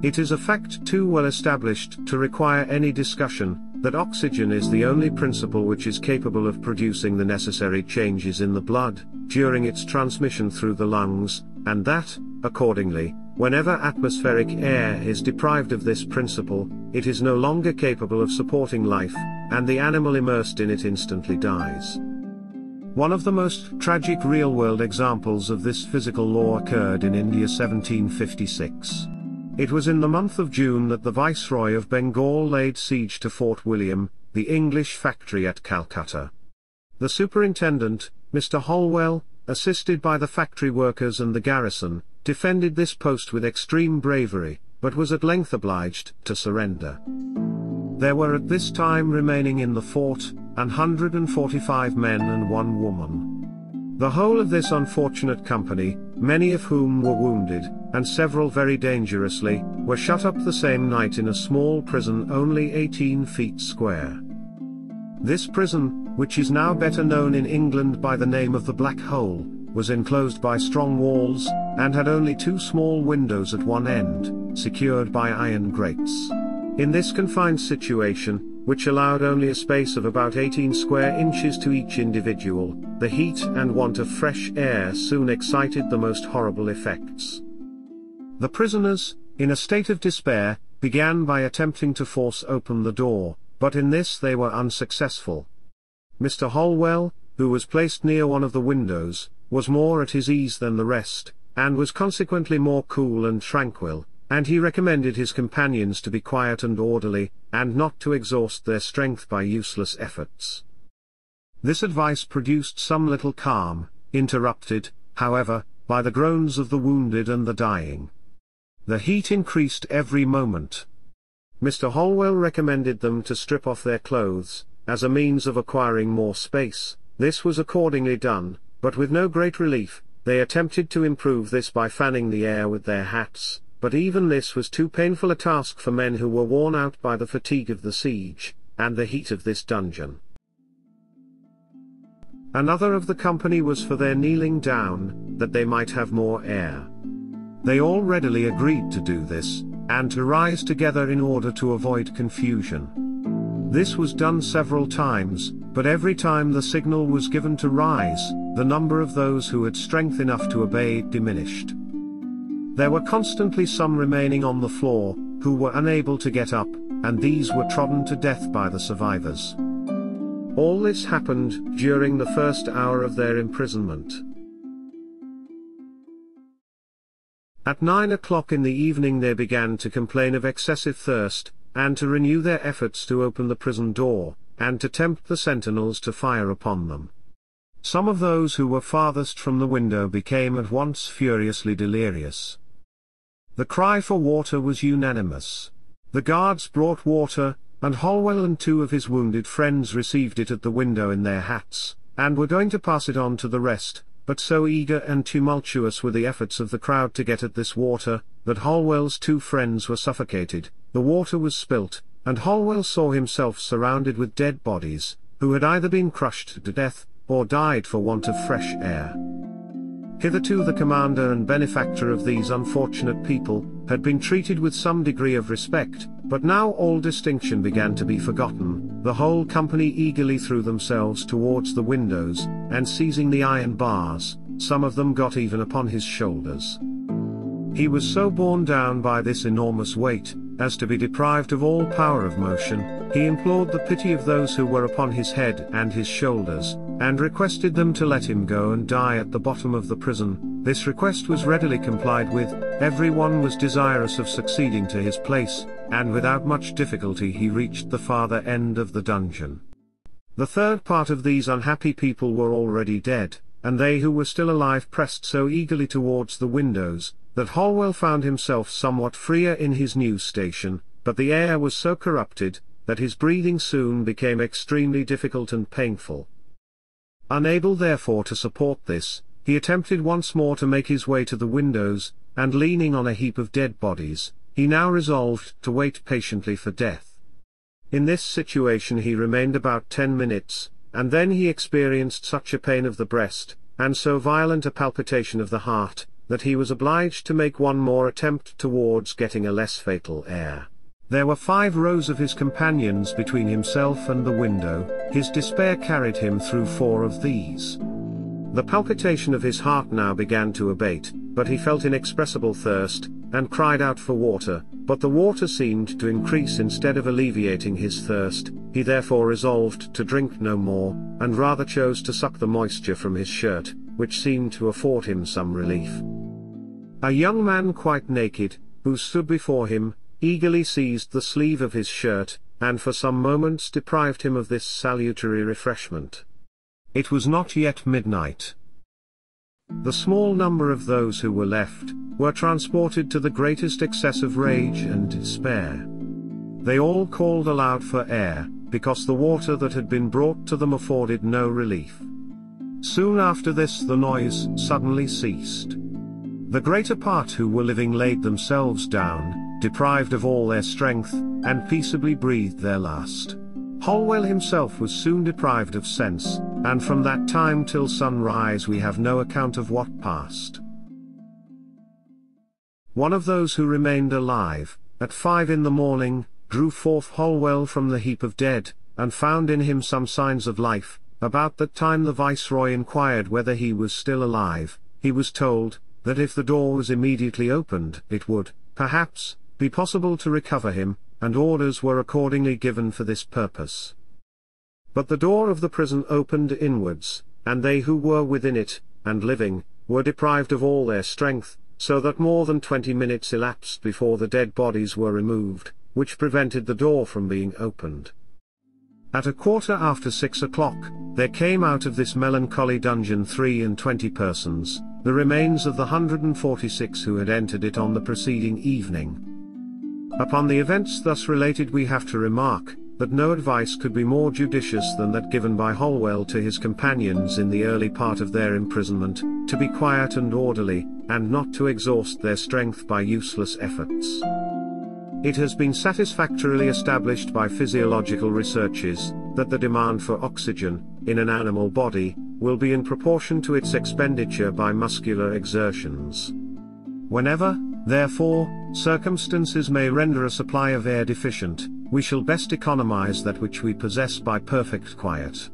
It is a fact too well established to require any discussion, that oxygen is the only principle which is capable of producing the necessary changes in the blood, during its transmission through the lungs, and that, accordingly, whenever atmospheric air is deprived of this principle, it is no longer capable of supporting life, and the animal immersed in it instantly dies. One of the most tragic real-world examples of this physical law occurred in India 1756. It was in the month of June that the Viceroy of Bengal laid siege to Fort William, the English factory at Calcutta. The superintendent, Mr. Holwell, assisted by the factory workers and the garrison, defended this post with extreme bravery, but was at length obliged to surrender. There were at this time remaining in the fort 145 men and 1 woman. The whole of this unfortunate company, many of whom were wounded, and several very dangerously, were shut up the same night in a small prison only 18 feet square. This prison, which is now better known in England by the name of the Black Hole, was enclosed by strong walls, and had only 2 small windows at one end, secured by iron grates. In this confined situation, which allowed only a space of about 18 square inches to each individual, the heat and want of fresh air soon excited the most horrible effects. The prisoners, in a state of despair, began by attempting to force open the door, but in this they were unsuccessful. Mr. Holwell, who was placed near one of the windows, was more at his ease than the rest, and was consequently more cool and tranquil, and he recommended his companions to be quiet and orderly, and not to exhaust their strength by useless efforts. This advice produced some little calm, interrupted, however, by the groans of the wounded and the dying. The heat increased every moment. Mr. Holwell recommended them to strip off their clothes, as a means of acquiring more space. This was accordingly done, but with no great relief. They attempted to improve this by fanning the air with their hats, but even this was too painful a task for men who were worn out by the fatigue of the siege, and the heat of this dungeon. Another of the company was for their kneeling down, that they might have more air. They all readily agreed to do this, and to rise together in order to avoid confusion. This was done several times, but every time the signal was given to rise, the number of those who had strength enough to obey diminished. There were constantly some remaining on the floor, who were unable to get up, and these were trodden to death by the survivors. All this happened during the first hour of their imprisonment. At 9 o'clock in the evening they began to complain of excessive thirst, and to renew their efforts to open the prison door, and to tempt the sentinels to fire upon them. Some of those who were farthest from the window became at once furiously delirious. The cry for water was unanimous. The guards brought water, and Holwell and 2 of his wounded friends received it at the window in their hats, and were going to pass it on to the rest, but so eager and tumultuous were the efforts of the crowd to get at this water, that Holwell's 2 friends were suffocated. The water was spilt, and Holwell saw himself surrounded with dead bodies, who had either been crushed to death, or died for want of fresh air. Hitherto the commander and benefactor of these unfortunate people had been treated with some degree of respect, but now all distinction began to be forgotten. The whole company eagerly threw themselves towards the windows, and seizing the iron bars, some of them got even upon his shoulders. He was so borne down by this enormous weight, as to be deprived of all power of motion. He implored the pity of those who were upon his head and his shoulders, and requested them to let him go and die at the bottom of the prison. This request was readily complied with. Everyone was desirous of succeeding to his place, and without much difficulty he reached the farther end of the dungeon. The third part of these unhappy people were already dead, and they who were still alive pressed so eagerly towards the windows, that Holwell found himself somewhat freer in his new station, but the air was so corrupted, that his breathing soon became extremely difficult and painful. Unable therefore to support this, he attempted once more to make his way to the windows, and leaning on a heap of dead bodies, he now resolved to wait patiently for death. In this situation he remained about 10 minutes, and then he experienced such a pain of the breast, and so violent a palpitation of the heart, that he was obliged to make one more attempt towards getting a less fatal air. There were 5 rows of his companions between himself and the window. His despair carried him through 4 of these. The palpitation of his heart now began to abate, but he felt inexpressible thirst, and cried out for water, but the water seemed to increase instead of alleviating his thirst. He therefore resolved to drink no more, and rather chose to suck the moisture from his shirt, which seemed to afford him some relief. A young man quite naked, who stood before him, eagerly seized the sleeve of his shirt, and for some moments deprived him of this salutary refreshment. It was not yet midnight. The small number of those who were left, were transported to the greatest excess of rage and despair. They all called aloud for air, because the water that had been brought to them afforded no relief. Soon after this the noise suddenly ceased. The greater part who were living laid themselves down, deprived of all their strength, and peaceably breathed their last. Holwell himself was soon deprived of sense, and from that time till sunrise we have no account of what passed. One of those who remained alive, at 5 in the morning, drew forth Holwell from the heap of dead, and found in him some signs of life. About that time the Viceroy inquired whether he was still alive. He was told, that if the door was immediately opened, it would, perhaps, be possible to recover him, and orders were accordingly given for this purpose. But the door of the prison opened inwards, and they who were within it, and living, were deprived of all their strength, so that more than 20 minutes elapsed before the dead bodies were removed, which prevented the door from being opened. At 6:15 o'clock, there came out of this melancholy dungeon 23 persons, the remains of the 146 who had entered it on the preceding evening. Upon the events thus related we have to remark, that no advice could be more judicious than that given by Holwell to his companions in the early part of their imprisonment, to be quiet and orderly, and not to exhaust their strength by useless efforts. It has been satisfactorily established by physiological researches, that the demand for oxygen, in an animal body, will be in proportion to its expenditure by muscular exertions. Whenever, therefore, circumstances may render a supply of air deficient, we shall best economize that which we possess by perfect quiet.